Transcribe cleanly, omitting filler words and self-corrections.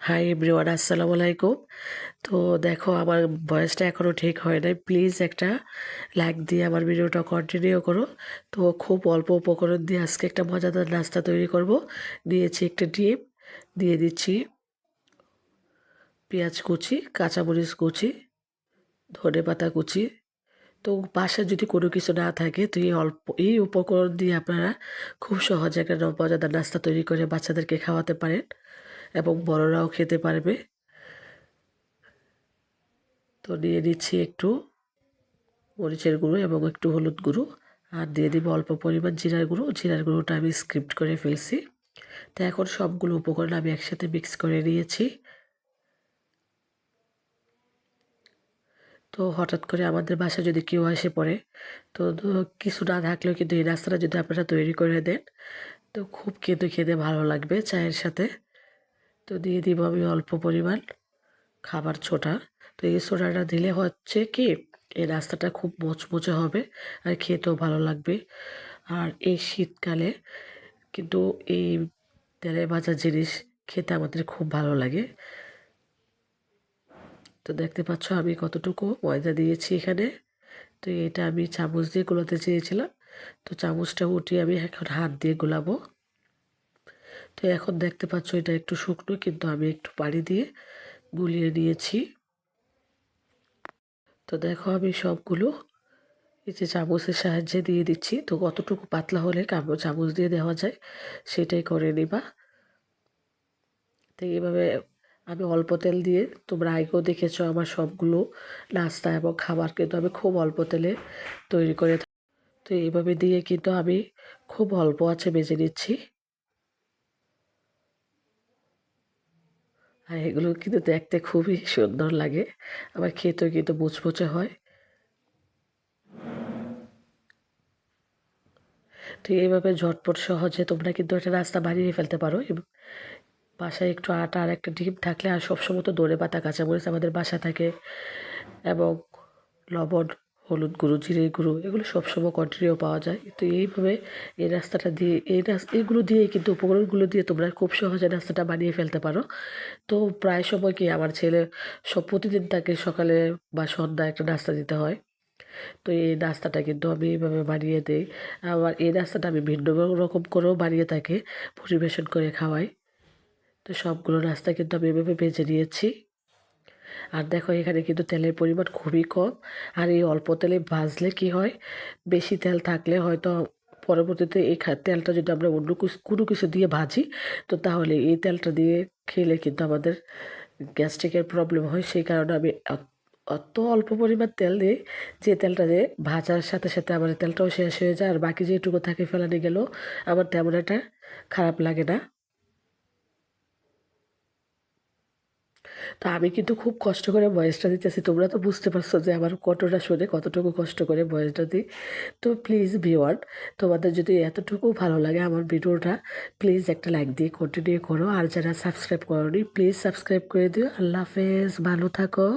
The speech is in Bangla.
হাই এভরিওয়ান, আসসালামু আলাইকুম। তো দেখো, আমার ভয়েসটা এখনও ঠিক হয় নাই। প্লিজ একটা লাইক দিয়ে আমার ভিডিওটা কন্টিনিউ করো। তো খুব অল্প উপকরণ দিয়ে আজকে একটা মজাদার নাস্তা তৈরি করব। নিয়েছি একটা ডিম, দিয়ে দিচ্ছি পেঁয়াজ কুচি, কাঁচামরিচ কুচি, ধনেপাতা কুচি। তো বাসায় যদি কোনো কিছু না থাকে তো এই উপকরণ দিয়ে আপনারা খুব সহজে একটা মজাদার নাস্তা তৈরি করে বাচ্চাদেরকে খাওয়াতে পারেন এবং বড়রাও খেতে পারবে। তো নিয়ে নিচ্ছি একটু মরিচের গুঁড়ো এবং একটু হলুদ গুঁড়ো, আর দিয়ে দিব অল্প পরিমাণ জিরার গুঁড়ো। জিরার গুঁড়োটা আমি স্কিপ করে ফেলছি। তো এখন সবগুলো উপকরণ আমি একসাথে মিক্স করে নিয়েছি। তো হঠাৎ করে আমাদের বাসায় যদি কেউ এসে পড়ে, তো কিছু না থাকলেও কিন্তু এই নাস্তাটা যদি আপনারা তৈরি করে দেন তো খুব কিন্তু খেতে ভালো লাগবে চায়ের সাথে। তো দিয়ে দিব আমি অল্প পরিমাণ খাবার সোডা। তো এই সোডাটা দিলে হচ্ছে কি, এই নাস্তাটা খুব মুচমুচে হবে আর খেতেও ভালো লাগবে। আর এই শীতকালে কিন্তু এই তেলে ভাজা জিনিস খেতে আমাদের খুব ভালো লাগে। তো দেখতে পাচ্ছ আমি কতটুকু ময়দা দিয়েছি এখানে। তো এটা আমি চামচ দিয়ে গোলাতে চেয়েছিলাম, তো চামচটা উঠিয়ে আমি এখন হাত দিয়ে গোলাবো। তো এখন দেখতে পাচ্ছ এটা একটু শুকনো, কিন্তু আমি একটু পানি দিয়ে গুলিয়ে নিয়েছি। তো দেখো আমি সবগুলো এই যে চামচের সাহায্যে দিয়ে দিচ্ছি। তো কতটুকু পাতলা হলে চামচ দিয়ে দেওয়া যায় সেটাই করে নিবা। তো এইভাবে আমি অল্প তেল দিয়ে, তোমরা আগেও দেখেছো আমার সবগুলো নাস্তা এবং খাবার কিন্তু আমি খুব অল্প তেলে তৈরি করে থাকি। তো এইভাবে দিয়ে কিন্তু আমি খুব অল্প আঁচে ভেজে নিচ্ছি। আর এগুলো কিন্তু দেখতে খুবই সুন্দর লাগে, আবার খেতেও কিন্তু মুচমুচে হয়। তো এইভাবে ঝটপট সহজে তোমরা কিন্তু একটা নাস্তা বানিয়ে ফেলতে পারো। বাসায় একটু আটা আর একটা ডিম থাকলে, আর সবসময় তো ধনেপাতা কাঁচামরিচ আমাদের বাসায় থাকে, এবং লবণ, হলুদ গুঁড়ো, জিরের গুঁড়ো এগুলো সবসময় কন্টিনিউ পাওয়া যায়। তো এইভাবে এই নাস্তাটা দিয়ে এইগুলো দিয়ে কিন্তু উপকরণগুলো দিয়ে তোমরা খুব সহজে নাস্তাটা বানিয়ে ফেলতে পারো। তো প্রায় সময় কি আমার ছেলে প্রতিদিন তাকে সকালে বা সন্ধ্যায় একটা নাস্তা দিতে হয়। তো এই নাস্তাটা কিন্তু আমি এইভাবে বানিয়ে দেই। আবার এই নাস্তাটা আমি ভিন্ন রকম করেও বানিয়ে তাকে পরিবেশন করে খাওয়াই। তো সবগুলো নাস্তা কিন্তু আমি এভাবে ভেজে নিয়েছি। আর দেখো এখানে কিন্তু তেলের পরিমাণ খুবই কম। আর এই অল্প তেলে ভাজলে কি হয়, বেশি তেল থাকলে হয়তো পরবর্তীতে এই তেলটা যদি আমরা অন্য কোনো কিছু দিয়ে ভাজি, তো তাহলে এই তেলটা দিয়ে খেলে কিন্তু আমাদের গ্যাস্ট্রিকের প্রবলেম হয়। সেই কারণে আমি অত অল্প পরিমাণ তেল দিই, যে তেলটা দিয়ে ভাজার সাথে সাথে আমার তেলটাও শেষ হয়ে যায়, আর বাকি যেটুকু থাকে ফেলানি গেলেও আমার তেমন একটা খারাপ লাগে না। তো আমি কিন্তু খুব কষ্ট করে ভয়েসটা দিতেছি। তোমরা তো বুঝতে পারছো যে আমার কণ্ঠটা শুনে কতটুকু কষ্ট করে ভয়েসটা দিই। তো প্লিজ ভিউয়ার, তোমাদের যদি এতটুকু ভালো লাগে আমার ভিডিওটা, প্লিজ একটা লাইক দিয়ে কন্টিনিউ করো। আর যারা সাবস্ক্রাইব করোনি প্লিজ সাবস্ক্রাইব করে দিও। আল্লাহ হাফেজ, ভালো থাকো।